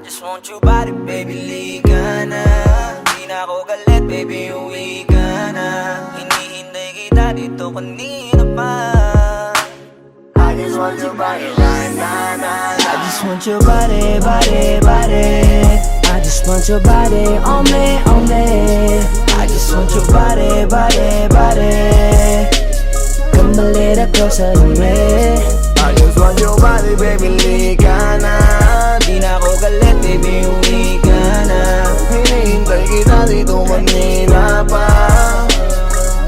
just want your body, baby, liga na. Di na ako galit, baby, uwi ka na. Hinihintay kita dito kanina pa. I just want your body right now, nah, nah. I just want your body, body, body. I just want your body on me, on me. I just want your body, body, body. Come a little closer to me. I just want your body, baby, liga na. Di na ako galit, baby, uwi ka na. Hinihintay kita dito kanina pa.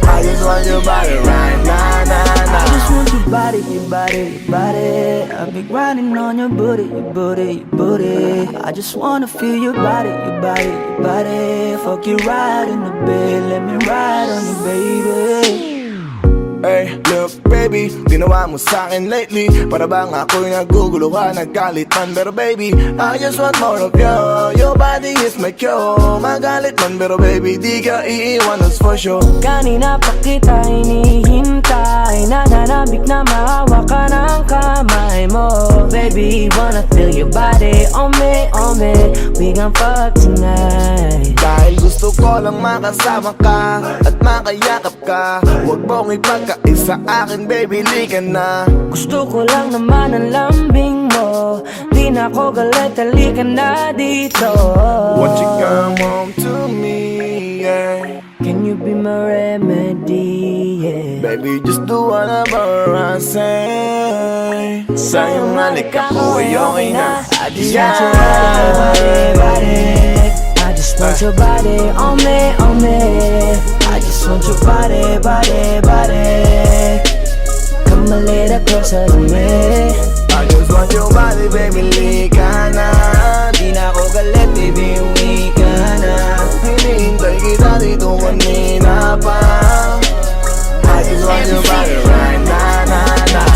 I just want your body right now, nah, nah. I just want your body, your body, your body. I've been grinding on your booty, your booty, your booty. I just wanna feel your body, your body, your body. Fuck you right in the bed, let me ride on you, baby. Hey, look baby, ginawa mo sa'kin lately. Para bang ako'y nagugulo ka, naggalit man. Pero baby, I just want more of you. Your body is my cure. Magalit man pero baby, di ka iiwan, that's for sure. Kanina pa kita hinihintay, nananabik na mahawa ka ng kamay mo. Baby, wanna feel your body on me, on me. We gon' fuck tonight. Dahil gusto ko lang makasama ka at makayakap ka. Huwag mong ipagkaisa akin, baby, liga na. Gusto ko lang naman ang lambing mo. Di na ako galit, halika na dito. Won't you come home to me, yeah. Can you be my remedy, yeah. Baby, just do whatever I say. Sa'yong halik ako ay okay na. I just want your body, body. I just want your body on me, on me. I just want your body, body, body. Come a little closer to me. I just want your body, baby, liga na. Di na ako galit, baby, uwi ka na. Hinihintay kita dito kanina pa. I just want your body right now, nah, nah.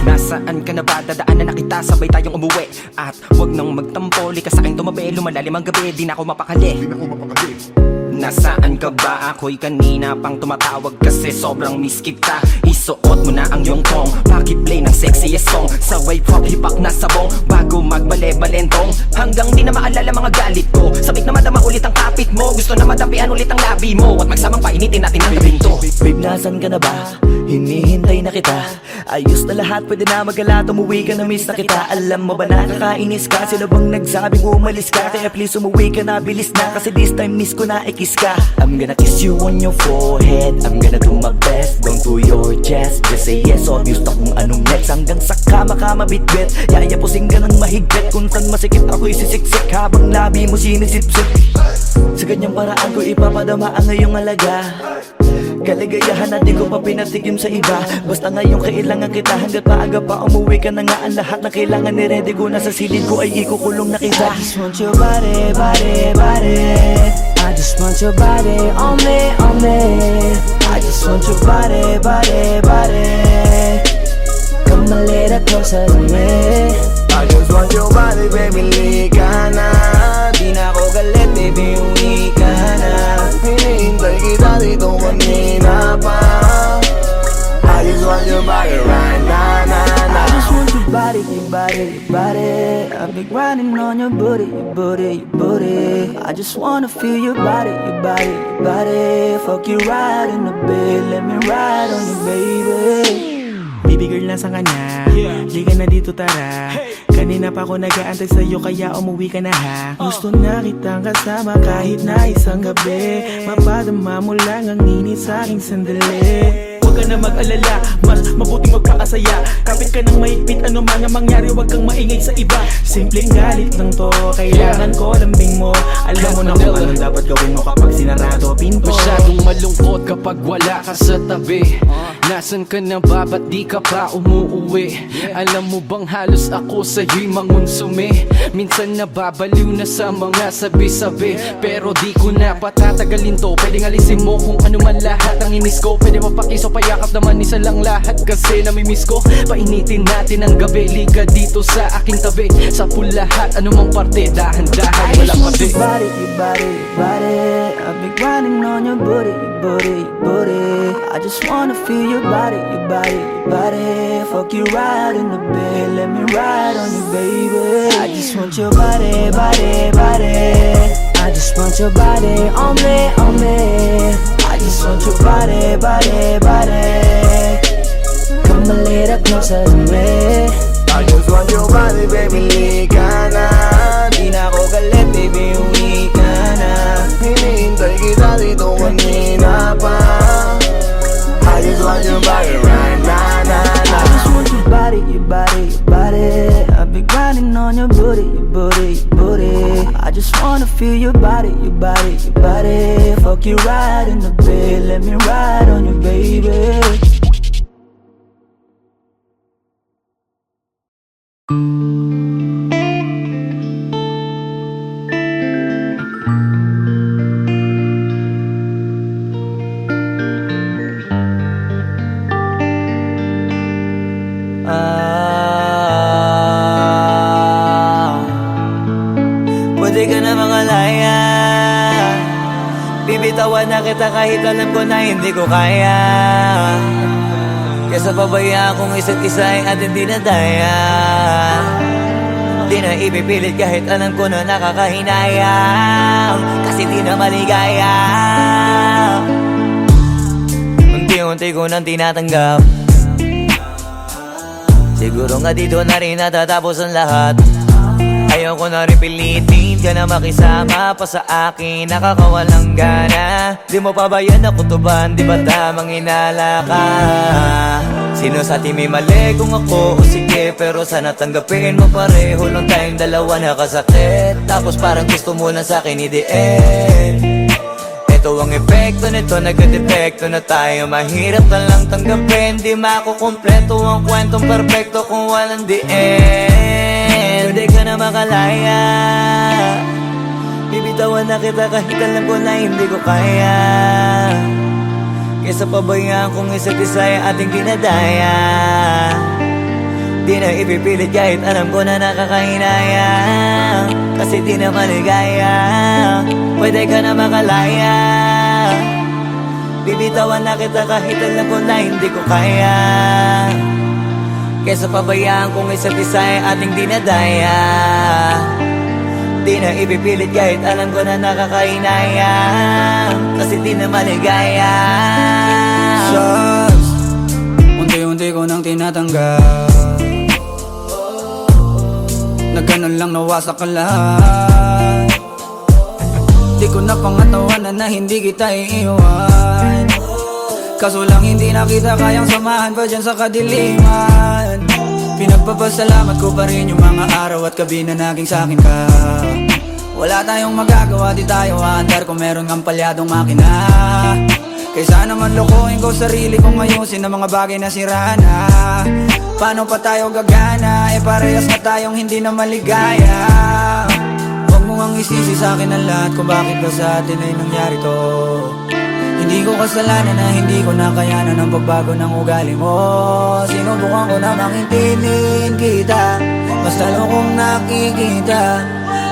Nasaan ka na ba? Dadaanan na kita, sabay tayong umuwi. At wag nang magtampo, likas sa'king tumabi. Lumalalim ang gabi, di na ako mapakali. Nasaan ka ba? Ako'y kanina pang tumatawag kasi sobrang miss kita. Isuot mo na ang iyong tong, pakiplay ng sexiest song. Sabay pop hipak na sabong, bago magbale-balentong. Hanggang di na maalala mga galit ko. Sabik na madama ulit ang kapit mo. Gusto na madapian ulit ang labi mo. At magsamang painitin natin ang gabing to. Babe, nasan ka na ba? Hinihintay na kita. Ayos na lahat, pwede na magala. Umuwi ka na, miss na kita. Alam mo ba nakakainis ka? Sino bang nagsabing umalis ka? Kaya please umuwi ka na, bilis na. Kasi this time miss ko na ikis ka. I'm gonna kiss you on your forehead. I'm gonna do my best down to your chest. Just say yes, obvious na kung anong next. Hanggang sa kama ka mabitbit. Yayapusing ka ng mahigpit. Kung saan masikip ako'y sisiksik. Habang labi mo sinisipsip. Sa ganyang paraan ko ipapadama ang iyong alaga. Kaligayahan na di ko pa pinatikim sa iba. Basta ngayon kailangan kita. Hanggat maaga pa umuwi ka na nga. Ang lahat na kailangan ni-ready ko. Nasa silid ko ay ikukulong na kita. I just want your body, body, body. I just want your body on me, on me. I just want your body, body, body. Come a little closer to me. I just want your body, baby, liga na. Di na ako galit, baby, uwi ka na. Hinihintay kita dito kanina pa. I just want your body right now, nah, nah. I just want your body, your body, your body. I've been grinding on your booty, your booty, your booty. I just wanna feel your body, your body, your body. Fuck you right in the bed, let me ride on you, baby. Baby girl, nasa ka na? Liga na dito, tara. Kanina pa ako nag-aantay sa'yo, kaya umuwi ka na ha. Gusto na kitang kasama kahit na isang gabi. Mapadama mo lang ang init sa'king sandali. Huwag ka na mag-alala, mas mabuting magpakasaya. Kapit ka ng mahigpit, ano man ang mangyari, huwag kang maingay sa iba. Simpleng galit lang to, kailangan ko lambing mo. Alam mo na kung anong dapat gawin mo kapag sinarado pinto. Masyadong malungkot kapag wala ka sa tabi. Nasaan ka na ba? Ba't di ka pa umuuwi? Alam mo bang halos ako sa'yo'y mangonsume? Minsan nababaliw na sa mga sabi-sabi. Pero di ko na patatagalin to. Pwedeng alisin mo kung ano man lahat ang inis ko. Pwede mapakiso, payakap naman isa lang lahat. Kasi namimiss ko. Painitin natin ang gabi. Liga dito sa aking tabi. Sa pool lahat, anumang parte. Dahan-dahan, walang I just want pati. your body, your body, your body. I've been grinding on on your booty, your booty, your booty. I just wanna feel your body, your body, your body. Fuck you right in the bed, let me ride on you, baby. I just want your body, body, body. I just want your body on me, on me. I just want your body, body, body. Come a little closer to me. I just want your body, baby, lika na. Di na ako galit, baby, uwi ka na. Hinihintay kita dito kanina pa. I just want your body right now, I just want your body, your body, your body. I've been grinding on your booty, your booty, your booty. I just wanna feel your body, your body, your body. Fuck you right in the bed, let me ride on you, baby. Pwede ka na mangalaya. Bibitawan na kita kahit alam ko na hindi ko kaya. Kesa pabayaan kung isa't isa ay ating dinadaya. Di na ipipilit kahit alam ko na nakakahinayang. Kasi di na maligaya. Unti-unti ko nang tinatanggap. Siguro nga dito na rin natatapos ang lahat. Ayaw ko na rin pilitin ka na makisama pa sa akin, nakakawalang gana. Di mo pa ba yan nakutuban, di ba tamang inala ka? Sino sa atin may mali kung ako o sige, pero sana tanggapin mo pareho lang tayong dalawa nakasakit. Tapos parang gusto mo lang sa akin i-end. Ito ang epekto nito, nagka-depekto na tayo. Mahirap na lang tanggapin, di makukumpleto ang kwentong perfecto kung walang the end. Pwede ka na makalaya. Bibitawan na kita kahit alam ko na hindi ko kaya. Kesa pabayaan kung isa't isa ay ating dinadaya. Di na ipipilit kahit alam ko na nakakahinaya. Kasi di na maligaya. Pwede ka na makalaya. Bibitawan na kita kahit alam ko na hindi ko kaya. Kesa pabayaan kung isa't isa ay ating dinadaya. Di na ipipilit kahit alam ko na nakakahinaya. Kasi di na maligaya. Shots, unti-unti ko nang tinatanggap. Na ganun lang nawasak ka lahat. Di ko na pangatawanan na hindi kita iiwan. Kaso lang hindi na kita kayang samahan pa dyan sa kadiliman. Pinagpapasalamat ko pa rin yung mga araw at gabi na naging sa'kin ka. Wala tayong magagawa, di tayo aandar kung meron ng palyadong makina. Kaysa naman lokohin ko sarili kong ayusin ang mga bagay na sira na. Paano pa tayo gagana, eh parehas na tayong hindi na maligaya. Huwag mo ang isisi sa'kin ang lahat kung bakit ba sa atin ay nangyari to. Hindi ko kasalanan na hindi ko nakayanan ang pagbago ng ugali mo. Sinubukan ko na maintindihin kita, basta lang kong nakikita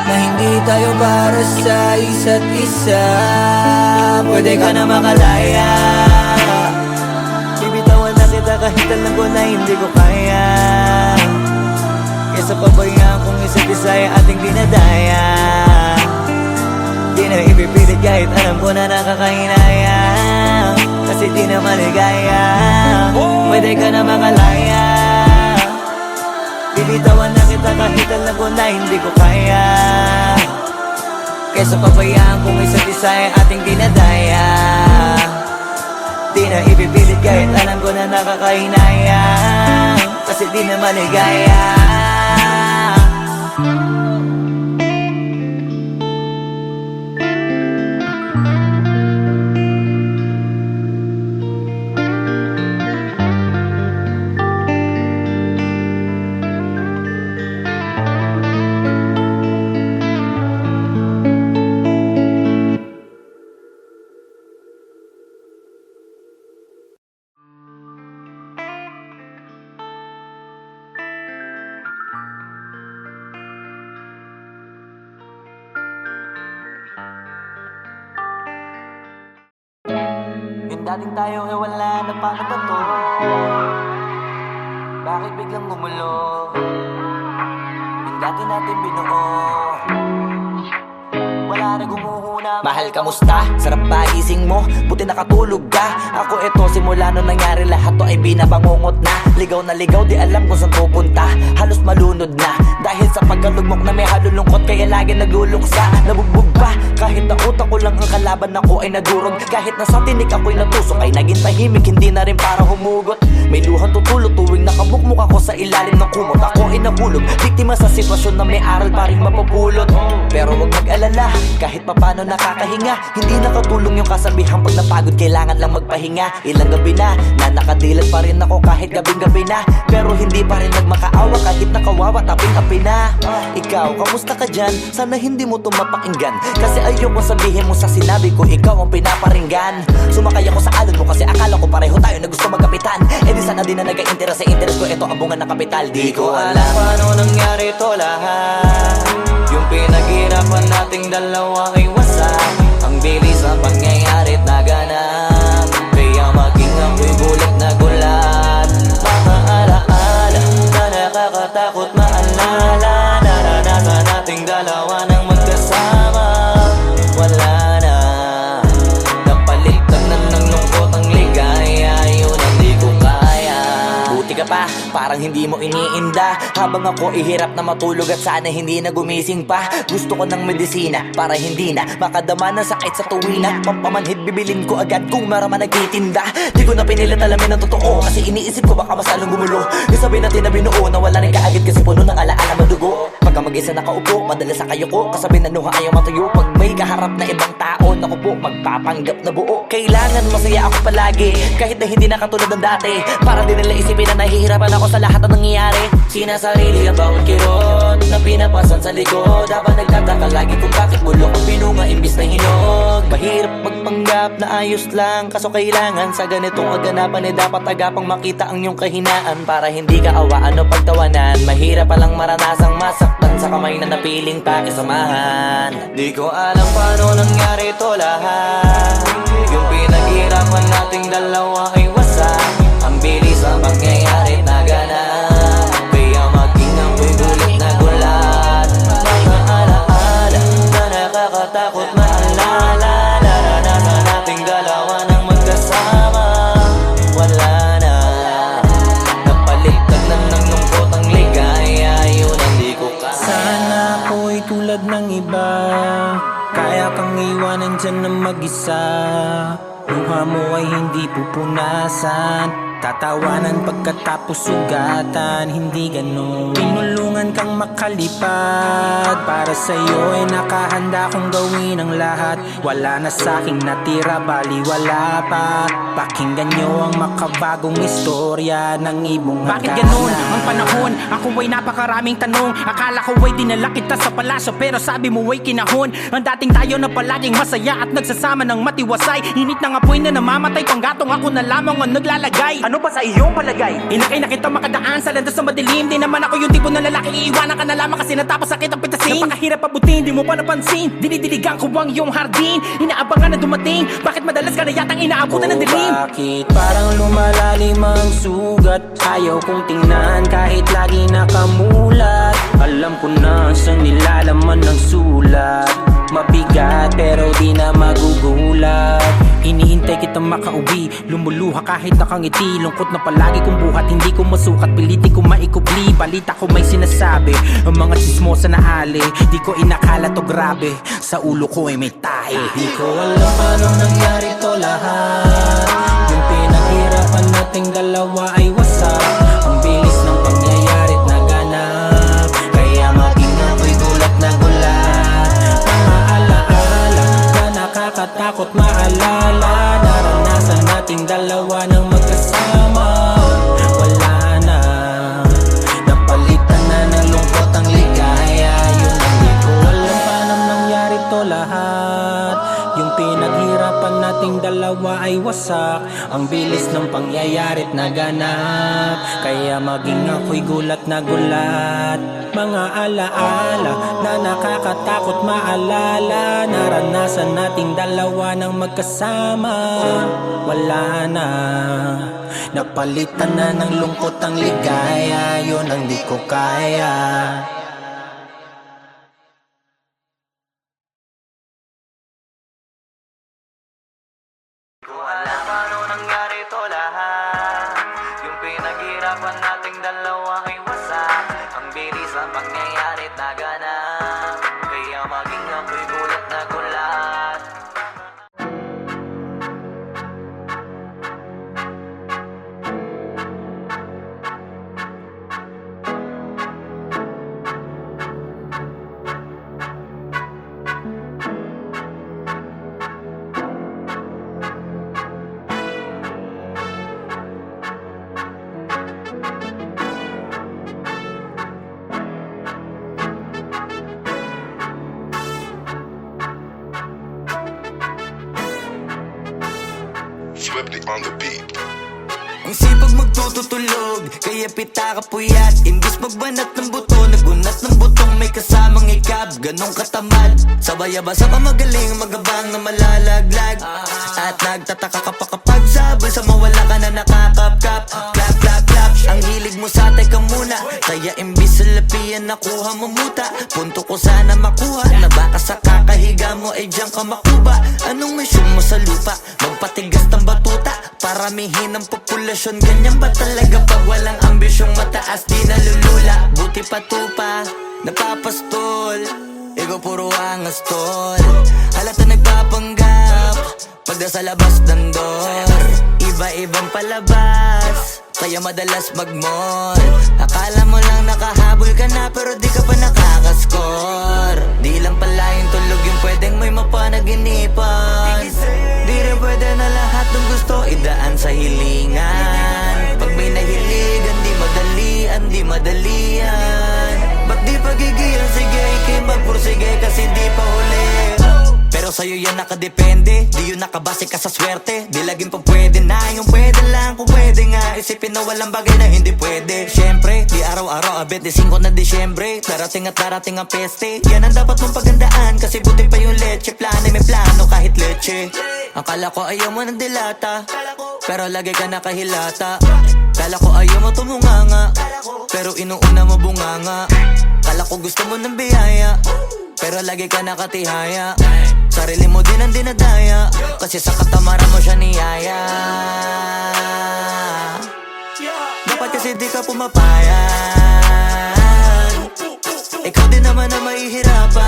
na hindi tayo para sa isa't isa. Pwede ka na makalaya. Bibitawan na kita kahit alam ko na hindi ko kaya. Kesa pabayaan kung isa't isa ay ating dinadaya. Di na ipipilit kahit alam ko na nakakahinaya. Kasi di na maligaya. Pwede ka na makalaya. Bibitawan na kita kahit alam ko na hindi ko kaya. Kesa pabayaan kung isa't isa ay ating dinadaya. Di na ipipilit kahit alam ko na nakakahinaya. Kasi di na maligaya. dating tayo ay wala na paano ba to? Bakit biglang gumulo? Yung dati natin binuo, wala na gumuhuna. Mahal, kamusta? Sarap ba gising mo? Buti nakatulog ka. Ako eto, simula nung nangyari lahat to ay binabangungot na. Ligaw na ligaw, di alam kung saan pupunta. Halos malunod na dahil sa pagkalugmok na may halulungkot. Kaya lagi nagluluksa, nabugbog pa. Kahit na utak ko lang ang kalaban, ako ay nagurog. Kahit na sa tinik ako'y natusok, ay naging tahimik, hindi na rin para humugot. May luhang tutulo tuwing nakabukmuk ako sa ilalim ng kumot. Ako ay nahulog, biktima sa sitwasyon na may aral pa rin mapupulot. Pero wag mag-alala, kahit papano nakakahinga. Hindi nakatulong yung kasabihan, pag napagod kailangan lang magpahinga. Ilang gabi na nakadilat pa rin ako kahit gabing-gabi na. Pero hindi pa rin nagmakaawa kahit nakawawa taping-api na. Ikaw, kamusta ka dyan? Sana hindi mo to mapakinggan, kasi ayoko sabihin mo sa sinabi ko ikaw ang pinaparinggan. Sumakay ako sa alon mo kasi akala ko pareho tayo na gusto magkapitan. Eh di sana din na nag-interest sa interest ko, ito ang bunga ng kapital. Di ko alam paano nangyari to lahat. Yung pinaghirapan nating dalawa ay wasak. Ang bilis ng pangyayari't naganap, kaya maging ako'y gulat na gulat. Mga alaala na nakakatakot maalala. Naranasan nating dalawa ng magkasama. Wala na, napalitan na ng lungkot ang ligaya. Yun ang di ko kaya. Buti ka pa, parang hindi mo iniinda. Habang ako ihirap na matulog at sana hindi na gumising pa. Gusto ko ng medisina para hindi na makadama ng sakit sa tuwina. Pampamanhid bibilin ko agad kung maraman nagtitinda. Di ko na pinilit alamin ang totoo, kasi iniisip ko baka mas lalong gumulo. Isabi natin na binuo na wala rin kaagad kasi puno ng alaala madugo. Pagka mag-isa nakaupo, madalas sa kayo ko, kasabi na nuha ayaw matuyo. Pag may kaharap na ibang tao, naku po, magpapanggap na buo. Kailangan masaya ako palagi, kahit na hindi na katulad ng dati. Para din nila isipin na nahihirapan ako sa lahat ng nangyayari. Sinasarili ang bawat kirot na pinapasan sa likod. Habang nagtataka lagi kung bakit bulok ang pinunga imbis na hinog. Mahirap magpanggap na ayos lang, kaso kailangan sa ganitong kaganapan dapat agapang makita ang iyong kahinaan. Para hindi ka awaan o pagtawanan, mahirap palang maranasang masaktan sa kamay na napiling pakisamahan. Di ko alam paano nangyari to lahat. Yung pinaghirapan nating dalawa ay wasak. Ang bilis ang pangyayari't naganap, kaya maging ako'y gulat na gulat. Mga alaala na nakakatakot maalala. Naranasan nating dalawa ng magkasama. Wala na, napalitan na ng lungkot ang ligaya. Yun ang di ko kaya. Sana ako'y tulad ng iba, kaya kang iwanan dyan na mag-isa. Luha mo ay hindi pupunasan, tatawanan pagkatapos sugatan. Hindi ganon, tinulungan kang makalipad. Para sa'yo ay nakahanda kong gawin ang lahat. Wala na sa'king natira, baliwala pa. Pakinggan nyo ang makabagong istorya ng ibong Bakit ganun ang panahon? Ako ay napakaraming tanong. Akala ko ay dinala kita sa palasyo, pero sabi mo ay kinahon. Ang dating tayo na palaging masaya at nagsasama ng matiwasay. Init ng apoy na namamatay, panggatong ako na lamang ang naglalagay. Ano ba sa iyong palagay? Inakay na kita makadaan sa landas na madilim. Di naman ako yung tipo na lalaki, iiwanan ka na lamang kasi natapos sakit ang pitasin. Napakahirap abutin, di mo pa napansin. Dinidiligan ko ang iyong hardin, inaabangan na dumating. Bakit madalas ka na yatang inaabutan ng dilim? Bakit parang lumalalim ang sugat? Ayaw kong tingnan kahit lagi nakamulat. Alam ko na sa nilalaman ng sulat. Mabigat pero di na magugulat. Hinihintay kitang makauwi, lumuluha kahit nakangiti. Lungkot na palagi kong buhat, hindi ko masukat, piliti ko maikubli. Balita ko may sinasabi, ang mga chismosa na ali. Di ko inakala to grabe, sa ulo ko ay may tahi. Di ko alam paano nangyari to lahat. Yung pinaghirapan nating dalawa ay wasak. Ang bilis ng pangyayari't naganap, kaya maging ako'y gulat na gulat. Mga alaala na nakakatakot maalala. Naranasan nating dalawa ng magkasama. Wala na, napalitan na ng lungkot ang ligaya. Yun ang di ko alam paano nangyari to lahat. Yung pinaghirapan nating dalawa ay wasak. Ang bilis ng pangyayari't naganap, kaya maging ako'y gulat na gulat. Mga alaala na nakakatakot maalala, naranasan nating dalawa ng magkasama. Wala na, napalitan na ng lungkot ang ligaya, yun ang di ko kaya. Ko alam paano nangyari to lahat. Yung pinaghirapan nating dalawa ay wasak. Ang bilis ng pangyayari't naganap, kaya maging ako'y gulat na gulat. Swiftly on the beat. Ang sipag magtututulog, kaya pita ka puyat. Imbis magbanat ng buto, nagunat ng butong may kasamang ikab. Ganong katamad, sabay-abasa pa magaling, magabang na malalaglag. At nagtataka ka pa kapag sabay sa mawala ka na nakakapkap. Clap, clap, clap, ang hilig mo sa teka muna, kaya imbis sa lapian nakuha mo muta. Punto ko sana makuha, na baka sa kakahiga mo ay diyan ka makuba. Anong mission mo sa lupa? Magpatigas ng batuta, paramihin ang populasyon. Ganyan ba talaga pag walang ambisyong mataas? Di nalulula, buti patupa, napapastol. Ikaw puro angas tol, halata nagpapanggap pagda sa labas ng door. Iba-ibang palabas, kaya madalas mag-mall. Akala mo lang nakahabol ka na, pero di ka pa nakakascore. Di lang pala yung tulog yung pwedeng may mapanaginipan. Di rin pwede na lahat ng gusto idaan sa hilingan. Pag may nahiligan, di madalian. Ba't di pagigilan? Sige, ikay magpursige kasi di pa huli. Pero sa'yo yan nakadepende, di yun nakabase ka sa swerte. Di laging pa pwede na, yung pwede lang kung pwede nga. Isipin na walang bagay na hindi pwede. Siyempre, di araw-araw, 25 na Disyembre. Darating at darating ang peste, yan ang dapat mong pagandaan. Kasi buti pa yung leche, plano may plano kahit leche. Akala ko ayaw mo ng dilata, pero lagi ka nakahilata. Kala ko ayaw mo tumunganga, pero inuuna mo bunganga. Kala ko gusto mo ng biyaya, pero lagi ka nakatihaya. Sarili mo din ang dinadaya, kasi sa katamaran mo siya niyaya. Dapat kasi di ka pumapayag, ikaw din naman ang mahihirapan.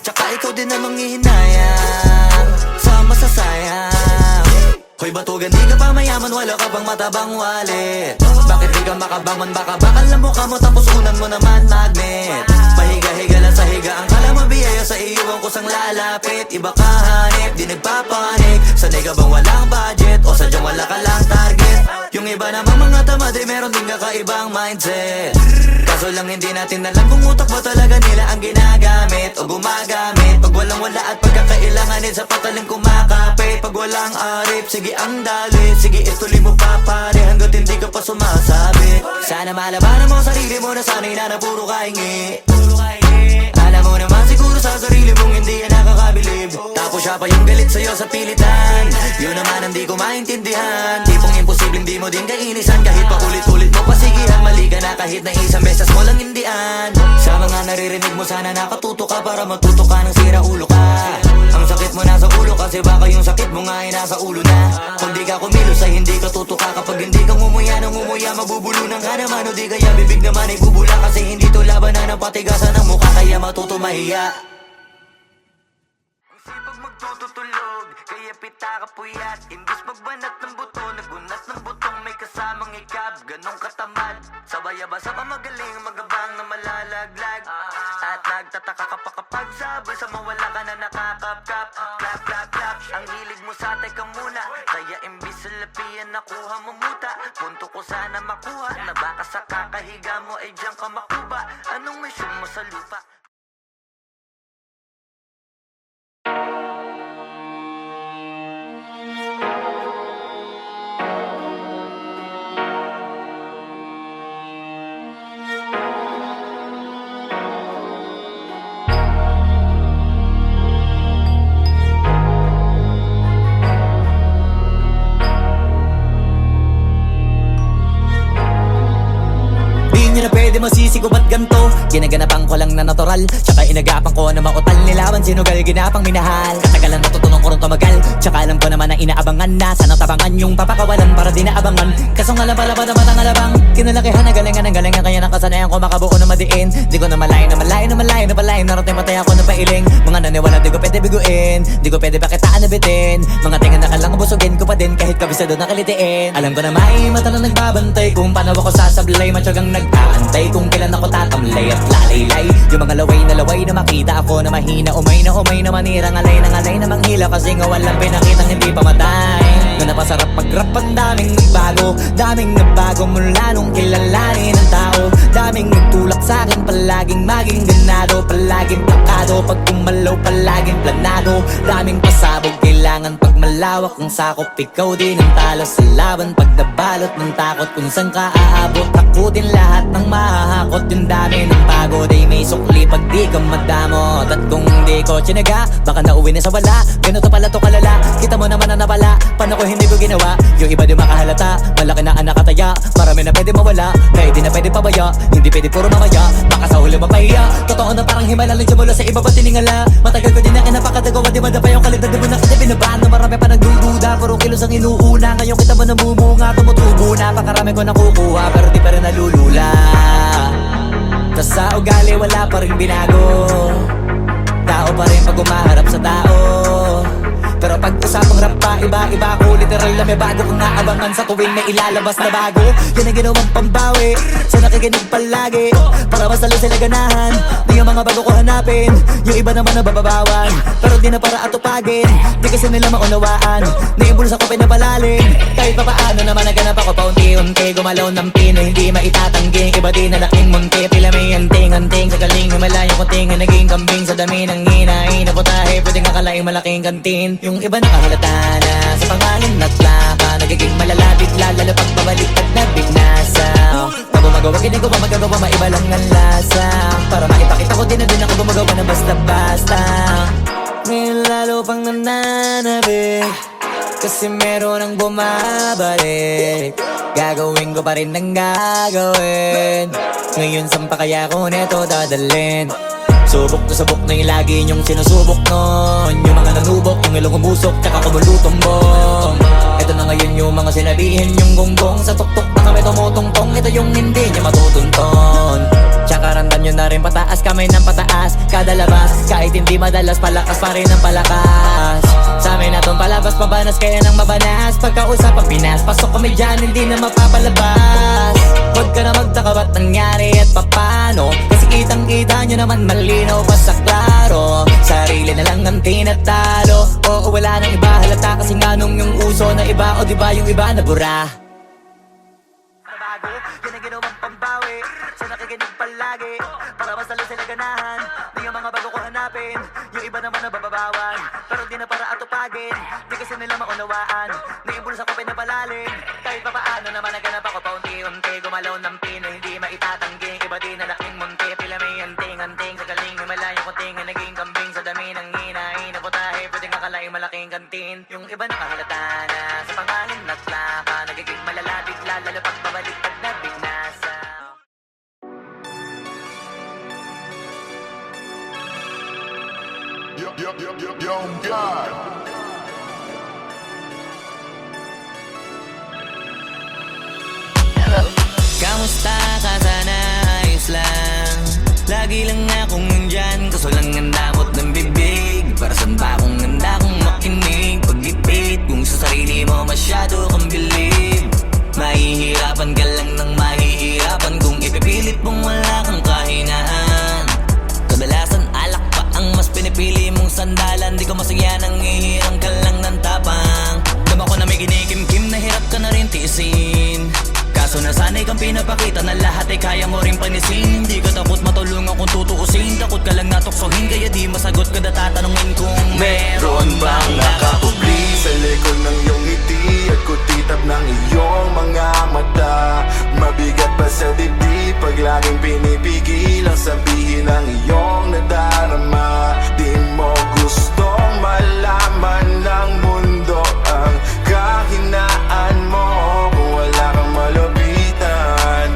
Tsaka ikaw din ang manghihinayang sa masasayang. Hoy batugan, di ka pa mayaman, wala ka bang matabang wallet? Bakit di ka makabangon, baka bakal na mukha mo tapos unan mo naman magnet. Pahiga-higa lang sa higa, ang kala mabiyaya sa iyo ang kusang lalapit. Iba ka hanip, di nagpapanik. Sanay ka bang walang budget o sadyang wala ka lang target? Yung iba namang mga tamad ay meron din kakaibang mindset. Kaso lang hindi natin alam kung utak ba talaga nila ang ginagamit o gumagamit. Pag walang wala at pagkakailanganin sa pataling kumakapit. Pag walang arip, sige ang dali, sige ituloy mo pa pare hanggat hindi ka pa sumasabi. Sana malabanan mo sarili mo na sanay na puro kahingi. Alam mo naman siguro sa sarili mong hindi yan nakakabilib. Tapos siya pa yung galit sa'yo sa pilitan. Yun naman ang di ko maintindihan. Tipong imposibleng di mo din kainisan, kahit pa ulit-ulit mo pasigihan. Mali ka na kahit na isang beses mo lang hindian. Sa mga naririnig mo sana nakatuto ka para matuto ka ng sira ulo ka. Ang sakit mo nasa ulo kasi baka yung sakit mo nga ay nasa ulo na. Pag di ka kumilos ay hindi ka tutuka. Kapag hindi ka ngumuya ng ngumuya, mabubulunan ka naman. O di kaya bibig naman ay bubula, kasi hindi to labanan ng patigasan ng mukha, kaya matuto mahiya. Ang sipag magtututulog, kaya pita ka puyat. Imbis magbanat ng buto, nagunat ng butong may kasamang ikab. Ganong katamad, sabay-abasa pa magaling, magabang na malalaglag. At nagtataka ka pa kapag sabay sa mawala ka na nakakapkap. Clap, clap, clap, ang hilig mo sa teka muna, kaya imbis sa lapian nakuha mo muta. Punto ko sana makuha, na baka sa kakahiga mo ay diyan ka makuba. Anong mission mo sa lupa? di masisi ko ba't ganto? Ginaganapan ko lang na natural, tsaka inagapan ko na mautal nilawan. Sinugal ginapang minahal, katagalan natutunan ko rin tumagal. Tsaka alam ko naman na inaabangan na sana tabangan yung papakawalan para di naabangan. Kaso nga lang pala ba naman ang alabang kinalakihan na galingan ng galingan, kaya nakasanayan ko makabuo na madiin. Di ko na malayo na malayo na malayo na palayo, narating matay ako na pailing. Mga naniwala di ko pwede biguin, di ko pwede bakitaan na bitin. Mga tingan na kalang busugin ko pa din kahit kabisado na kalitiin. Alam ko na may mata na nagbabantay kung paano ako sasablay. Matyagang nag-aantay kung kailan ako tatamlay at lalaylay. Yung mga laway na makita ako na mahina, umay na manira, ngalay na manghila. Kasi nga walang pinakitang hindi pa matay. Na napasarap mag-rap, ang daming nagbago mula nung kilalanin ng tao. Daming nagtulak sa'kin, palaging maging ganado, palaging plakado, pag kumalaw palaging planado. Daming pasabog, kailangan pag malawak ang sakop. Ikaw din ang talo sa laban, pag nabalot ng takot kung saan ka aabot. Takutin lahat ng mahahakot, yung dami ng pagod ay may sukli pag di ka madamot. At kung di ko tsinaga, baka nauwi na sa wala. Ganito pala to kalala, kita mo naman na napala. Paano ko hindi ko ginawa, yung iba di makahalata. Malaki na anak kataya, marami na pwede mawala. Kaya di na pwede pabaya, hindi pwede puro mamaya. Baka sa huli mapahiya, totoo na parang himala lang mula sa iba pa tiningala. Matagal ko din na kinapakadagawa, di madapa yung kalidad. Di mo na kita binabaan na marami pa nagdududa. Puro kilos ang inuuna, ngayon kita mo namumunga. Tumutubo na, pakarami ko nakukuha, pero di pa rin nalulula. Tas sa ugali wala pa rin binago, tao pa rin pag umaharap sa tao. Pero pag usapang rap pa, iba-iba ko. Literal na may bago kong naabangan sa tuwing may ilalabas na bago. Yan ang ginawang pambawi sa nakikinig palagi, para mas lalo sila ganahan. Di yung mga bago ko hanapin, yung iba naman nababawan, pero di na para atupagin. Di kasi nila maunawaan, naibulsa ko pinapalalim. Kahit pa paano naman naganap ako paunti-unti. Gumalaw ng pino, hindi maitatanggi. Iba di na laking munti, pila may anting-anting. Sa galing himalayo kunting na naging kambing. Sa dami ng hinahin na putahe, pwedeng akalaing malaking kantin. Yung iba nakahalata na sa pangalan at plaka, nagiging malalapit lalo pag pabaliktad na bignasa. Pag gumagawa, hindi ko pa magagawa, maiba lang ang lasa. Para maipakita ko din na din ako gumagawa ng basta-basta. Ngayon lalo pang nananabik, kasi meron ang bumabalik. Gagawin ko pa rin ang gagawin. Ngayon saan pa kaya ko neto dadalhin? Subok na yung lagi niyong sinusubok nun. Yung mga nanubok, yung ilong umusok, tsaka kumulutumbong. Ito na ngayon yung mga sinabihin yung gonggong. Sa tuktok na kami tumutungtong, ito yung hindi niya matutunton. Tsaka randam nyo na rin pataas, kamay ng pataas. Kada labas, kahit hindi madalas, palakas pa rin ang palakas. Sa amin na tong palabas, pabanas kaya nang mabanas. Pagkausap ang Pinas, pasok kami dyan, hindi na mapapalabas. Huwag ka na magtaka ba't nangyari at papano, kasi kitang-kita nyo naman malinaw pa sa klaro. Sarili na lang ang tinatalo, oo wala nang iba halata. Kasi nga nung yung uso na iba, o diba yung iba na bura. Nabago, yan ang ginawang pambawi sa nakikinig palagi, para mas lalo sila ganahan. Di yung mga bago ko hanapin, yung iba naman nababawan, pero di na para atupagin. Di kasi nila maunawaan, naimbulsa ko pinapalalim. Kahit pa paano naman naganap ako paunti-unti. Gumalaw ng pino, hindi maitatanggi. Iba di na laking munti, pila may anting-anting. Sa galing himalayo kunting na naging kambing. Sa dami ng hinahin na putahe, pwedeng akalaing malaking kantin. Yung iba nakahalata na sa pangalan at plaka, nagiging malalapit lalo pag pabaliktad na bignasa. Yo, God. Kamusta ka sana, ayos lang. Lagi lang akong nandyan, kaso lang ang damot ng bibig. Para saan ba kung handa kong makinig? Pag-ipit, kung sa sarili mo masyado kang bilib. Mahihirapan ka lang ng mahihirapan kung ipipilit mong wala kang kahinaan. Kadalasan alak pa ang mas pinipili mong sandalan. Di ko masaya nang ihirang ka lang ng tapang. Dama ko na may ginikim-kim na hirap ka na rin tiisin. Kaso nasanay kang pinapakita na lahat ay kaya mo rin panisin. Hindi ka takot matulungan kung tutuusin, takot ka lang natuksohin. Kaya di masagot kada tatanungin kung meron bang nakapubli sa likod ng iyong ngiti at kutitap ng iyong mga mata. Mabigat pa sa dibdib pag laging pinipigil ang sabihin ng iyong nadarama. Di mo gustong malaman ng mundo ang kahinaan mo. Kung wala kang malapitan,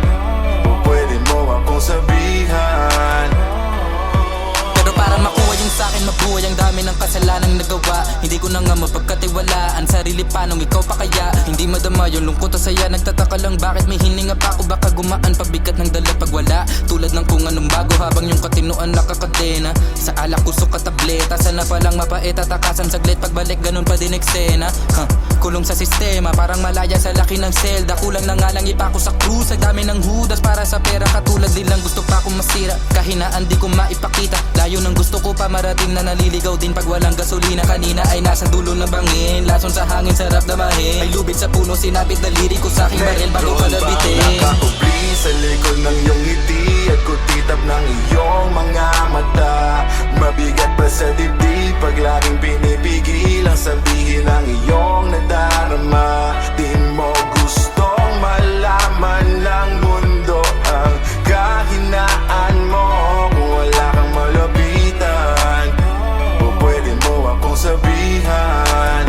o pwede mo akong dami ng kasalanang nagawa. Hindi ko na nga mapagkatiwalaan sarili pa nung ikaw pa kaya. Hindi madama yung lungkot at saya. Nagtataka lang bakit may hininga pa ako. Baka gumaan pabigat ng dala pag wala. Tulad ng kung anong bago habang yung katinuan nakakadena. Sa alak kusok at tableta. Sana palang mapait at takasan saglit. Pagbalik ganun pa din eksena. Kulong sa sistema parang malaya sa laki ng selda. Kulang na nga lang ipako sa krus. Sa dami ng hudas para sa pera. Katulad nilang gusto pa akong masira. Kahinaan di ko maipakita. Layo ng gusto ko pa marating na naliligaw din pag walang gasolina. Kanina ay nasa dulo ng bangin. Lason sa hangin sarap damahin. May lubid sa puno sinapit daliri ko sa aking baril bago ka nabitin. Nakakubli sa likod ng iyong ngiti at kutitap ng iyong mga mata. Mabigat pa sa dibdib pag laging pinipigil ang sabihin ng iyong nadarama. Di mo gustong malaman ng mundo ang kahinaan mo. Kung wala kang malapitan o pwede mo akong sabihan.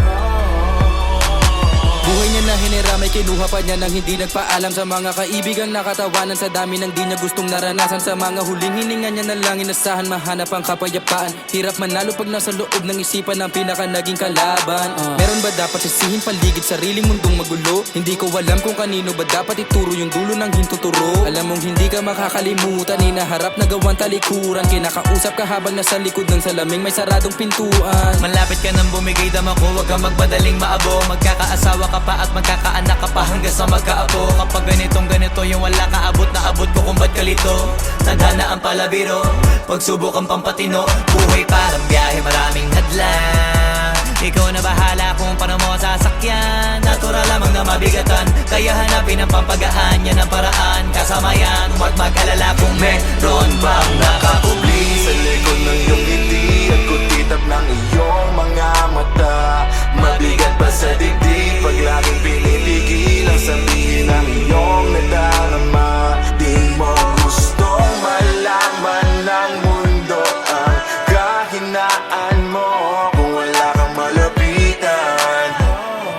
Buhay niya na hinira, may kinuha pa niya nang hindi nagpaalam sa mga kaibigang nakatawanan. Sa dami ng di niya gustong naranasan. Sa mga huling hininga niya na lang inasahan mahanap ang kapayapaan. Hirap manalo pag nasa loob ng isipan ng pinaka naging kalaban. Meron ba dapat sisihin paligid sariling mundong magulo? Hindi ko alam kung kanino ba dapat ituro yung dulo ng hintuturo. Alam mong hindi ka makakalimutan, hinaharap na gawang talikuran. Kinakausap ka habang nasa likod ng salaming may saradong pintuan. Malapit ka nang bumigay dama ko, wag kang magmadaling maabo. Magkakaasawa ka pa at magkakaanak ka pa hanggang sa magkaapo. Kapag ganito yung wala ka abot na abot ko kung ba't kalito. Tadhana ang palabiro, pagsubok ang pampatino. Buhay parang biyahe, maraming hadlang. Ikaw na bahala kung paano mo sasakyan. Natural lamang na mabigatan, kaya hanapin ang pampagaan. Yan ang paraan, kasama yan. Huwag mag-alala kung meron bang nakakubli Sa likod ng iyong ngiti at kutitap ng iyong mga mata. Mabigat pa sa dibdib pag laging pinipigil ang sabihin ng iyong nadarama. Di mo gustong malaman ng mundo ang kahinaan mo. Kung wala kang malapitan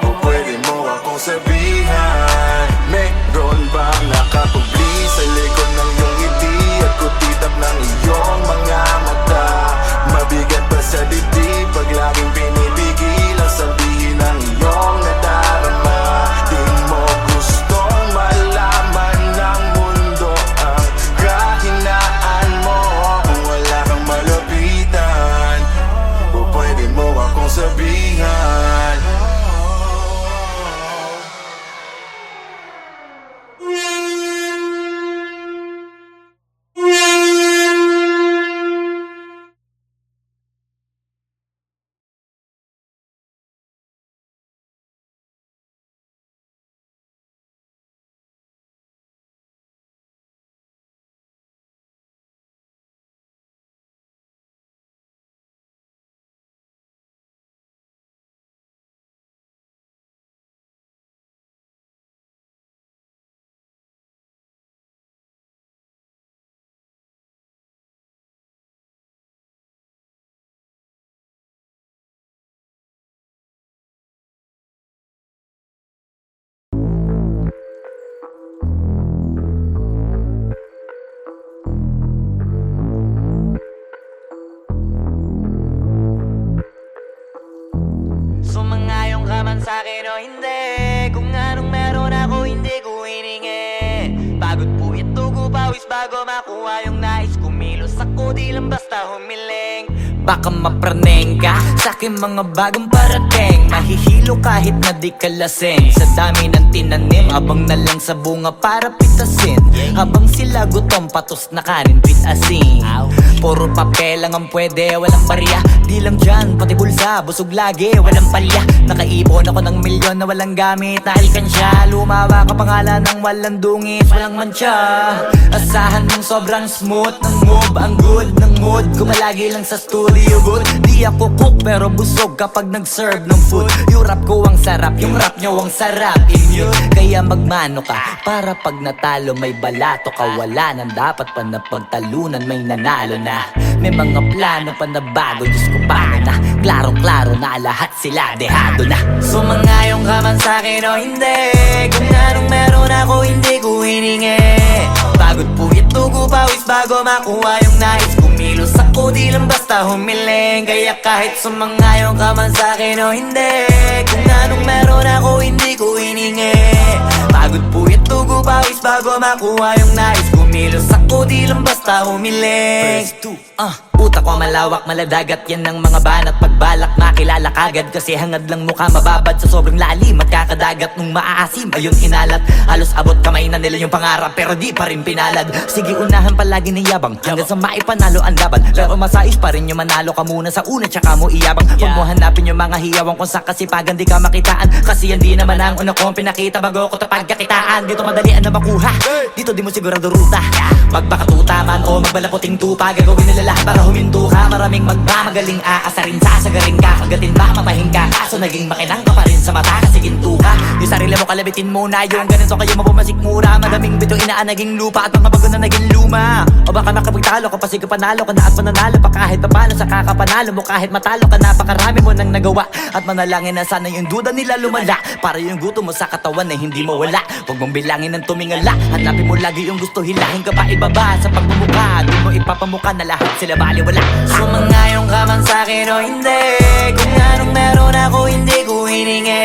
o pwede mo akong sabihan. Meron bang nakakubli sa likod ng iyong ngiti at kutitap ng iyong mga mata. Mabigat pa sa dibdib pag laging pinipigil ang sabihin ng iyong nadarama. Di mo gustong malaman ng mundo ang kahinaan mo. Kung wala kang malapitan o pwede mo akong sabihan. Sumangayong ka man sa'kin o hindi. Kung anong meron ako hindi ko hiningi. Pagod po ito ko pawis bago makuha yung nais. Kumilos ako di lang basta humiling. Baka mapraneng ka sa'kin mga bagong parating. Mahihilo kahit na di ka lasing. Sa dami ng tinanim, abang na lang sa bunga para pitasin. Habang sila gutom, patos na kanin, pitasin. Puro papel lang ang pwede, walang barya. Di lang dyan, pati bulsa, busog lagi, walang palya. Nakaipon ako ng milyon na walang gamit na alkansya. Lumawa ka pangalan ng walang dungis, walang mancha. Asahan mong sobrang smooth ng move. Ang good ng mood, kumalagi lang sa studio booth. Di ako cook pero busog kapag nag-serve ng food. Yung rap ko ang sarap, yung rap nyo ang sarap. Immune, kaya magmano ka para pag natalo may balato ka. Wala nang dapat pa na pagtalunan, may nanalo na. May mga plano pa na bago, Diyos ko paano na. Klarong-klaro na lahat sila, dehado na. Sumangayong ka man sa'kin o hindi. Kung anong meron ako hindi ko hiningi. Pagod po ito tugo pawis bago makuha yung nais. Kumilos ako di lang basta humiling, kaya kahit sumangayon ka man sa'kin o hindi, kung anong meron ako hindi ko hiningi. Pagod puyat tugo pawis bago makuha yung nais. Kumilos ako di lang basta humiling. Utak ko malawak, maladagat yan ng mga banat. Pagbalak makilala kagad kasi hangad lang mukha mababad sa sobrang lalim at kakadagat nung maaasim. Ayun inalat, halos abot kamay na nila yung pangarap pero di pa rin pinalad. Sige unahan palagi ng yabang hanggang sa maipanalo ang laban. Pero masais pa rin yung manalo ka muna sa una tsaka mo iyabang. Huwag mo hanapin yung mga hiyawang kung sa kasipagan di ka makitaan. Kasi yan di naman ang una kong pinakita bago ko tapagkakitaan. Dito madalian na makuha, dito di mo sigurado ruta. Magbakatuta man o magbalaputing tupa, gagawin nila lahat para huminto ka. Maraming magmamagaling aasarin, sasagarin ka, kagatin ba matahing ka. Kaso naging makinang ka pa rin sa mata kasi ginto ka. Yung sarili mo kalabitin muna, yung ganito kayo mabumasik mura. Madaming bito inaan naging lupa at mga bago na naging luma. O baka makapagtalo ka pa sige panalo ka na at mananalo pa kahit papalo sa kakapanalo mo. Kahit matalo ka napakarami mo nang nagawa at manalangin na sana yung duda nila lumala para yung gutom mo sa katawan na hindi mawala. Huwag mong bilangin ng tumingala, hanapin mo lagi yung gusto, hilahin ka pa ibaba sa pagmumukha. Di mo ipapamukha na lahat sila baliwala. Sumangayon ka man sa'kin o hindi, kung anong meron ako hindi ko hiningi.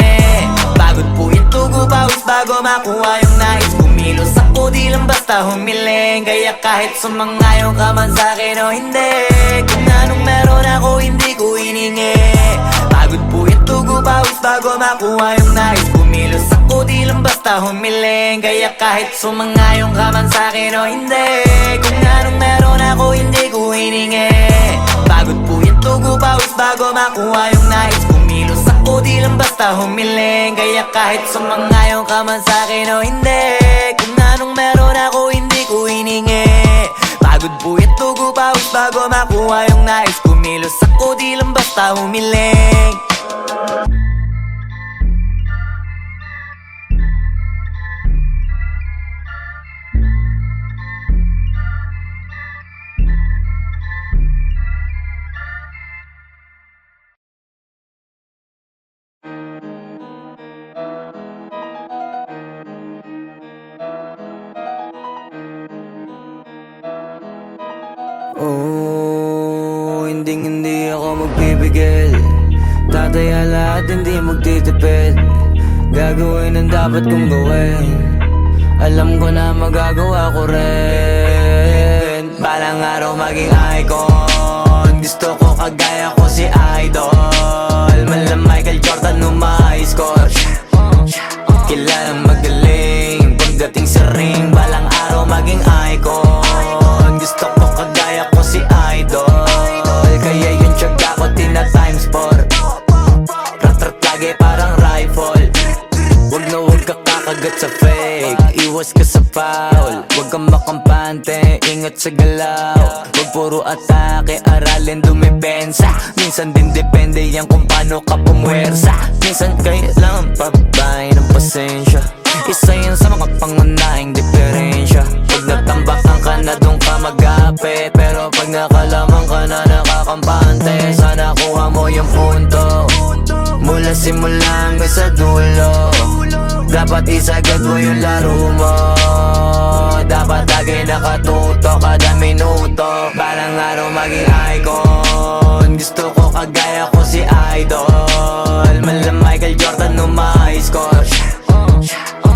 Pagod puyat tugo pawis bago makuha yung nais. Kumilos ako di lang basta humiling, kaya kahit sumangayon ka man sa'kin o hindi, kung anong meron ako hindi ko hiningi. Pagod puyat tugo pawis bago makuha yung nais. Kumilos ako di lang basta humiling, kaya kahit sumangayon ka man sa'kin o hindi, kung anong meron ako hindi ko hiningi. Pagod puyat tugo pawis bago makuha yung nais. Kumilos ako di lang basta humiling, kaya kahit sumangayon ka man sa'kin o hindi, kung anong meron ako hindi ko hiningi. Pagod puyat tugo pawis bago makuha yung nais. Kumilos ako di lang basta humiling. Oh, hindi ako magpipigil. Tataya lahat, hindi magtitipid. Gagawin ang dapat kong gawin. Alam ko na magagawa ko rin. Balang araw maging icon. Gusto ko kagaya ko si Idol. Malam Michael Jordan nung ma-score. Kilalang magaling pagdating sa ring. Balang araw maging icon. Gusto ko kagaya ko si Idol. Kaya yung tiyaga ko tina-times 4. Rat-rat lagi parang rifle. Wag na wag ka kakagat sa fake. Iwas ka sa foul. Wag kang makampante, ingat sa galaw. Wag puro atake, aralin dumipensa. Minsan din depende yan kung paano ka pumwersa. Minsan kailangan pabay ng pasensya. Isa yan sa mga pangunahing diferensya. Pag natambakan ka na doon ka mag-apit, pero pag nakalaman ka na nakakampante, sana kuha mo yung punto. Mula simula hanggang sa dulo, dapat isagad mo yung laro mo. Dapat lagi nakatuto kada minuto. Balang araw maging icon. Gusto ko kagaya ko si Idol. Malam Michael Jordan nung ma-score.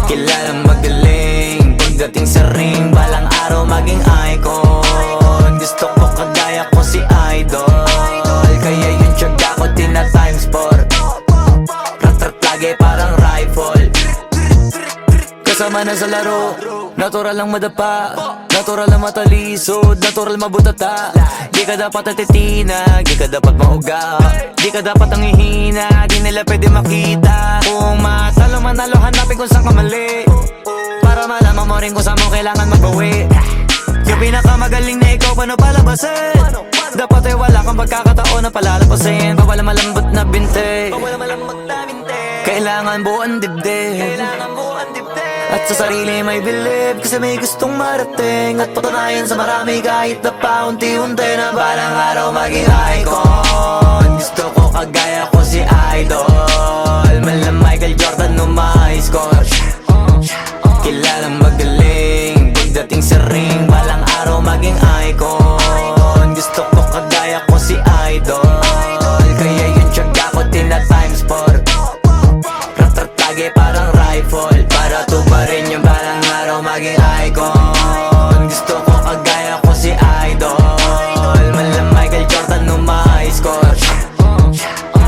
Kilalang magaling pagdating sa ring. Balang araw maging icon. Gusto ko kagaya ko si Idol. Kaya yung tiyaga ko tina-times 4. Rat-rat lagi parang rifle. Kasama na sa laro, natural lang madapa, natural lang matalisod, natural mabutata. Di ka dapat atitina, di ka dapat mauga, di ka dapat ang ihina, di nila pwede makita. Kung matalo manalo, hanapin kung saan ka mali, para malaman mo rin kung saan mo kailangan magbawi. Yung pinakamagaling na ikaw, paano palabasin? Dapat ay wala kang pagkakataon na palalapasin. Bawal malambot na binte, kailangan buuan dibdib. At sa sarili may believe, kasi may gustong marating. At patunayan sa marami kahit na paunti-unti, na balang araw maging icon. Gusto ko kagaya ko si Idol. Malam Michael Jordan nung ma-score. Kilalang magaling pagdating sa ring. Balang maging icon. Gusto ko kagaya ko si Idol, kaya yung tiyaga ko tina times 4. Ratatage parang rifle, para tubarin yung balang araw maging icon. Gusto ko kagaya ko si Idol, malam Michael Jordan nung ma-high score.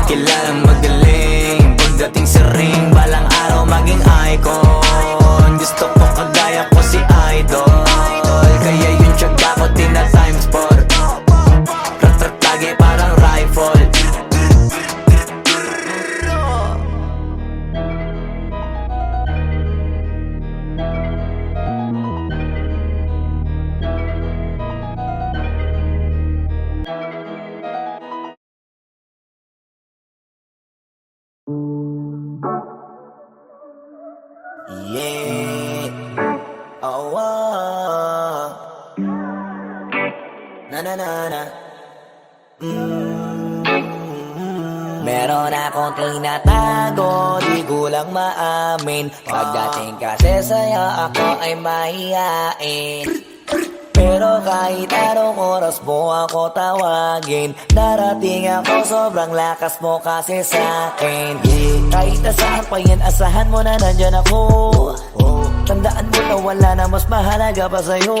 Kilalang magaling, pagdating sa ring, balang araw maging icon. Gusto ko kagaya ko si Idol, kaya yung tiyaga ko tina times 4. Ratatage parang rifle. Yeah. Oh, oh. Na na na na. Meron akong tinatago, di ko lang maamin. Pagdating kasi sa'yo, ako ay mahihain. Pero kahit anong oras mo ako tawagin, darating ako, sobrang lakas mo kasi sa'kin. Kahit nasaan pa yan, asahan mo na nandyan ako. Tandaan mo na wala na mas mahalaga pa sa'yo.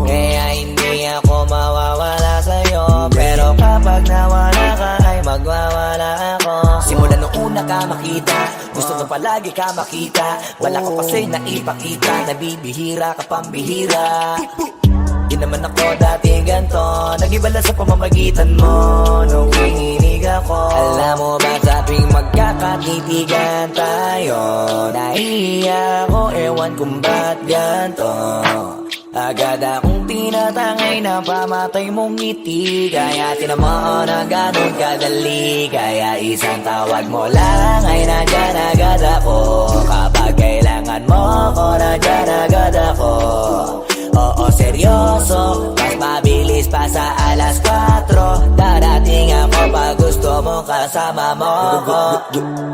Kaya hindi ako mawawala sa'yo, pero kapag nawala ka ay magwawala ako. Simula nung una ka makita, gusto ko palagi ka makita. Wala ka kasi naipakita, nabibihira ka pambihira. Di naman ako dati ganto, nag-iba lang sa pamamagitan mo nung hinihinig ako. Alam mo ba sa tuwing magkakatitigan tayo, nahihiya ako, ewan kung ba't ganto. Agad akong tinatangay na pamatay mong ngiti, kaya tinamaan na ganun kadali. Kaya isang tawag mo lang ay nandyan agad ako. Kapag kailangan mo ako, nandyan agad ako. Oo, seryoso, mas mabilis pa sa alas 4. Darating ako pag gusto mo kasama mo ko.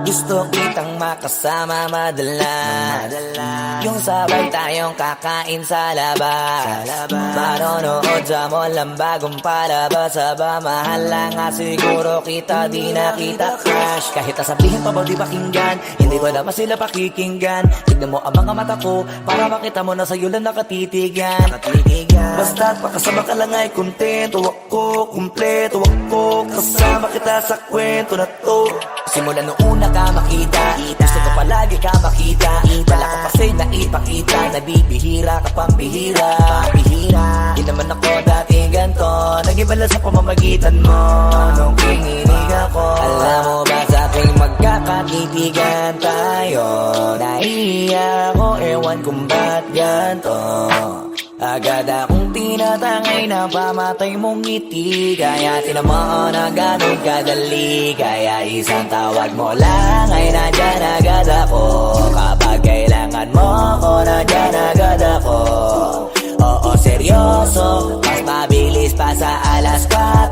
Gusto kitang makasama madalas, yung sabay tayong kakain sa labas. Manonood sa mall ang bagong palabas. Aba, mahal lang nga siguro kita, di na kita crush. Kahit nasabihin pa ba di pakinggan, hindi ko naman sila pakikinggan. Tignan mo ang mga mata ko, para makita mo na sa'yo lang nakatitigan. Basta't makasama ka lang ay kontento ako, kumpleto ako. Kasama kita sa kwento na to. Simula nung una ka makita, gusto ko palagi ka makita. Wala ka kasi naipakita, nabibihira ka pambihira. Di naman ako dati ganto, nag-iba lang sa pamamagitan mo nung hinihinig ako. Alam mo ba sa tuwing magkakatitigan tayo, nahihiya ako, ewan kung ba't ganto. Agad akong tinatangay na pamatay mong ngiti, kaya tinamaan na ganun kadali. Kaya isang tawag mo lang ay nandyan agad ako. Kapag kailangan mo ako, nandyan agad ako. Oo, seryoso, mas mabilis pa sa alas 4.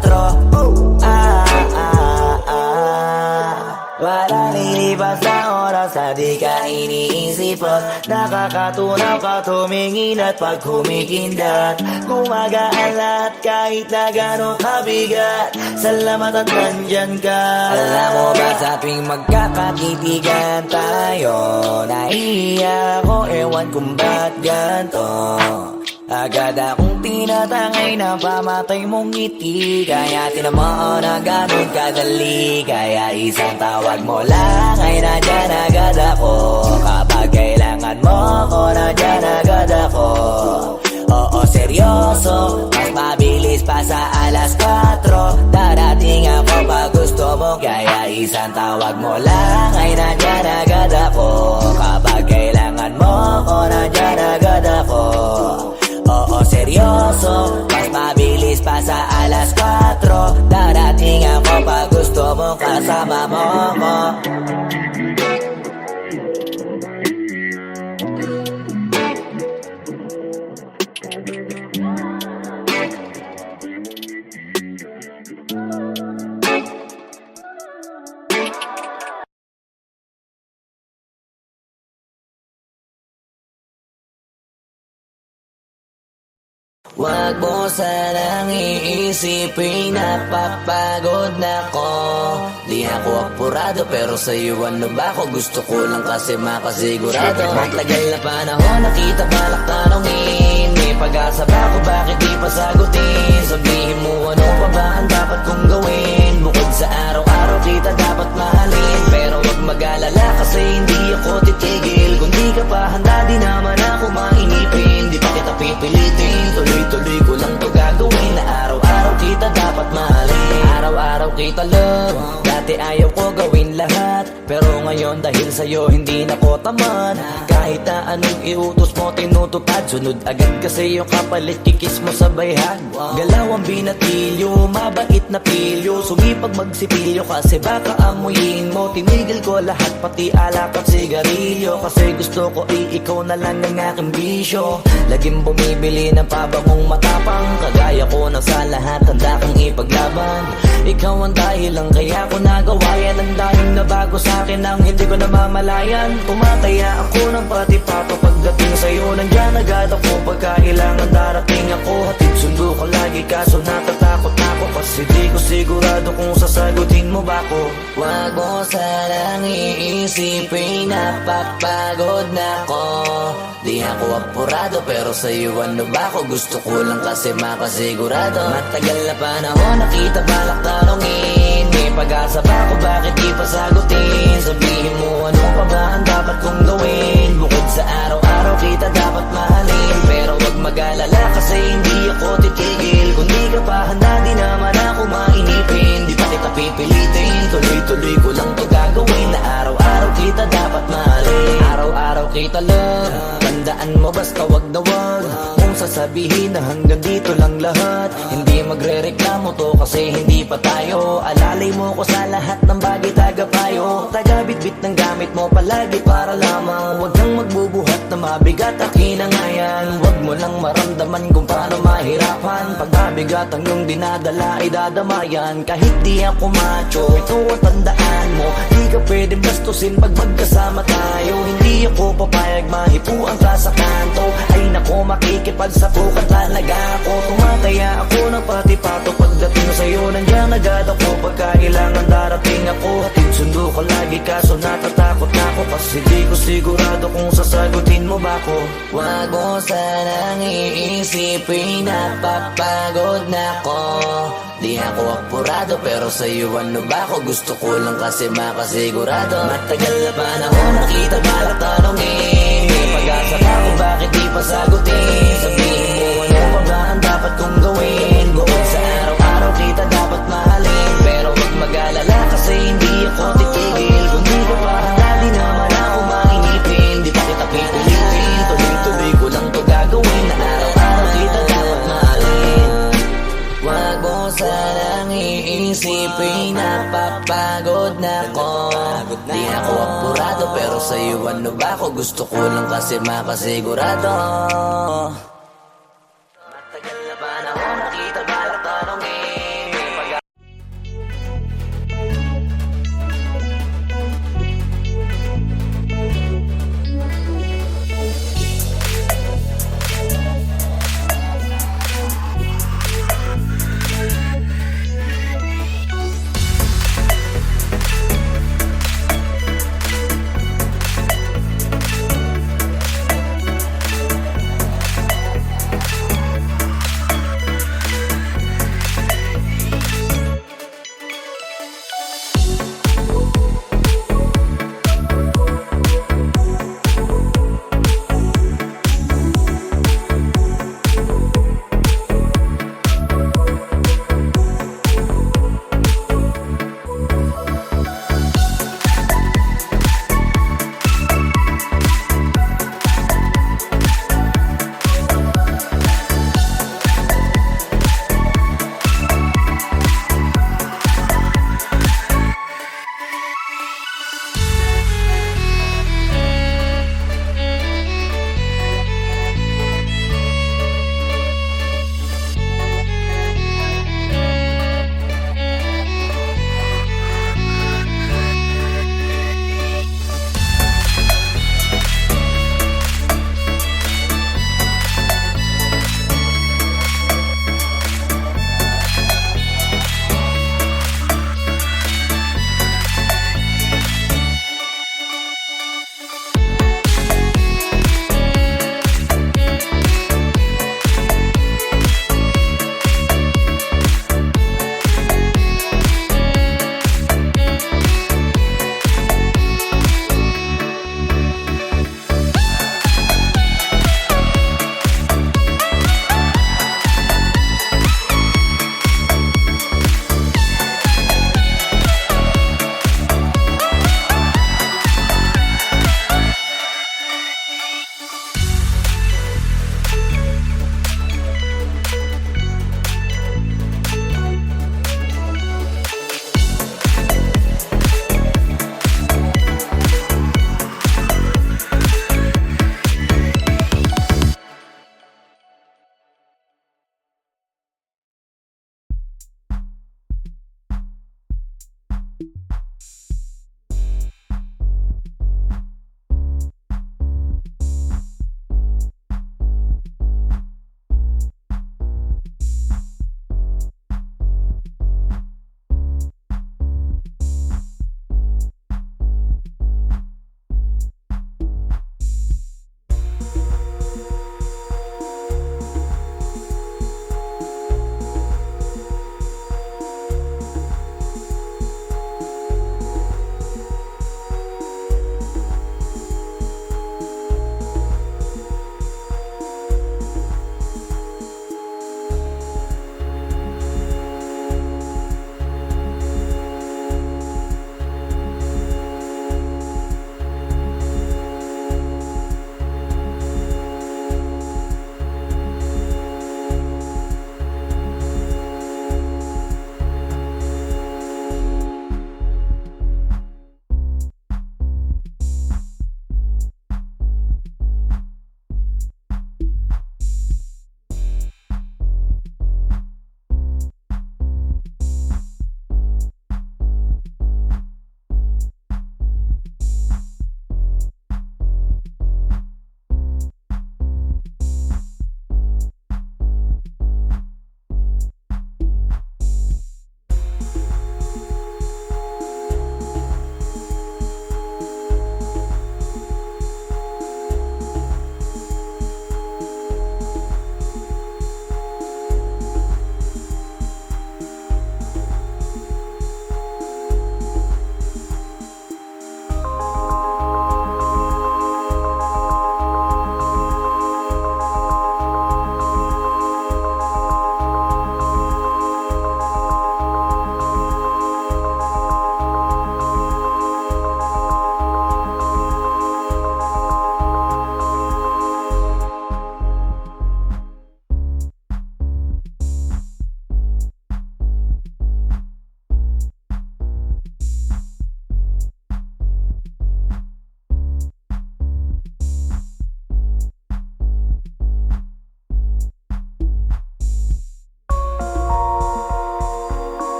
Wala lilipas na oras na di ka iniisip at nakakatunaw ka tumingin at pag kumikindat, gumagaan lahat kahit na gano'ng kabigat. Salamat at nandyan ka. Alam mo ba sa tuwing magkakatitigan tayo, nahihiya ako, ewan kung ba't ganto. Agad akong tinatangay na pamatay mong ngiti, kaya tinamaan na ganun kadali. Kaya isang tawag mo lang ay nandyan agad ako. Kapag kailangan mo ako, nandyan agad ako. Oo, seryoso, mas mabilis pa sa alas 4. Darating ako pag gusto mo, kaya isang tawag mo lang ay nandyan agad ako. Kapag kailangan mo ako, nandyan agad ako. Oo, seryoso, mas mabilis pa sa alas 4. Darating ako pag gusto mo kasama mo ko. Wag mo sanang iisipin napapagod na ko. Di ako apurado pero sa'yo ano ba ako? Gusto ko lang kasi makasigurado. Matagal na panahon nakita balak tanongin. May pag-asa ba ako bakit di pa sagutin? Sabihin mo ano pa ba ang dapat kong gawin? Bukod sa araw-araw kita dapat mahalin. Pero wag mag-alala kasi hindi ako titigil. Kung di ka pa handa di naman ako mainipin. Di pa kita pipilitin, tuloy-tuloy ko lang to gagawin. Na araw-araw kita dapat mahalin. Araw-araw kita love. Dati ayaw ko gawin lahat, pero ngayon dahil sa'yo hindi na ko tamad. Kahit na anong iutos mo tinutupad, sunod agad kasi yung kapalit kikis mo sa bayhan. Galaw ang binatilyo, mabait na pilyo. Sumipag magsipilyo kasi baka amuyin mo. Tinigil ko lahat pati alak at sigarilyo, kasi gusto ko ikaw na lang ang aking bisyo. Laging bumibili ng pabangong matapang, kagaya ko na sa lahat handa kang ipaglaban. Ikaw ang dahilan kaya ko nagawa yan. Ang daming nabago sa akin ang hindi ko namamalayan. Tumataya ako ng pati-pato pagdating sa'yo. Nandiyan agad ako pagkailangan darating ako. Hatid sundo ko lagi kaso natatakot ako, kasi di ko sigurado kung sasagutin mo ba ko. Wag mo sanang iisipin napapagod na ko. Di ako apurado pero sa'yo ano ba ako? Gusto ko lang kasi makasigurado. Matagal na panahon nakita balak tanongin. May pag-asa ba ako bakit di pa sagutin? Sabihin mo ano pa ba ang dapat kong gawin? Bukod sa araw-araw kita dapat mahalin. Pero wag mag-alala kasi hindi ako titigil. Kung di ka pa handa di naman ako mainipin. Di pa kita pipilitin, tuloy-tuloy ko lang to gagawin. Na araw-araw kita dapat mahalin. Araw-araw kita love. Tandaan mo basta wag na wag kung sasabihin na hanggang dito lang lahat. Hindi magre-reklamo to kasi hindi pa tayo. Alalay mo ko sa lahat ng bagay tagapayo. Tagabitbit ng gamit mo palagi para lamang. Huwag kang magbubuhat na mabigat akin ang ayan. Huwag mo lang maramdaman kung paano mahirapan. Pag mabigat ang iyong dinadala ay dadamayan. Kahit di ako macho, ito ang tandaan mo. Di ka pwedeng bastusin pag magkasama tayo. Hindi ako papayag mahipuan ka sa kanto. Ay nako makikipagsapukan talaga ako. Tumataya ako ng pati-pato pagdating sa'yo. Nandiyan agad ako pagkailangan darating ako. Hatid sundo ko lagi kaso natatakot na ako, kasi di ko sigurado kung sasagutin mo ba ko. Wag mo sanang iisipin napapagod na ko. Di ako apurado pero sa'yo ano ba ako? Gusto ko lang kasi makasigurado. Matagal na panahon nakita balak tanongin. May pag-asa ba ako bakit di pa sagutin? Sabihin mo ano pa ba ang dapat kong gawin? Bukod sa araw-araw kita dapat mahalin. Pero wag mag-alala kasi hindi ako titigil. Kung di ka pa handa di naman ako mainipin. Di pa kita pipilitin, tuloy-tuloy ko lang to gagawin. Na araw-araw kita dapat mahalin. Wag mo sanang iisipin napapagod na ko. Di ako apurado pero sa'yo ano ba ako? Gusto ko lang kasi makasigurado. Matagal na panahon nakita balak tanongin. May pag-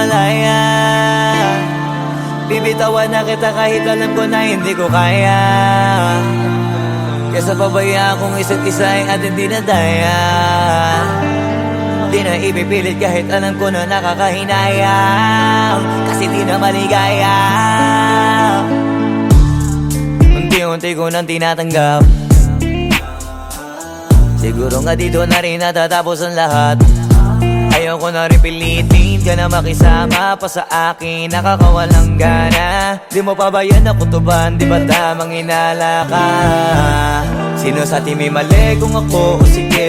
malaya. Bibitawan na kita kahit alam ko na hindi ko kaya. Kesa pabayaan kong isa't isa ay ating dinadaya. Di na ipipilit kahit alam ko na nakakahinayang, kasi di na maligaya. Unti-unti ko nang tinatanggap. Siguro nga dito na rin natatapos ang lahat. Ayoko na rin pilitin ka na makisama pa sa akin, nakakawalang gana. Di mo pa ba yan nakutuban, di ba tamang inala ka? Sino sa atin may mali kung ako o sige?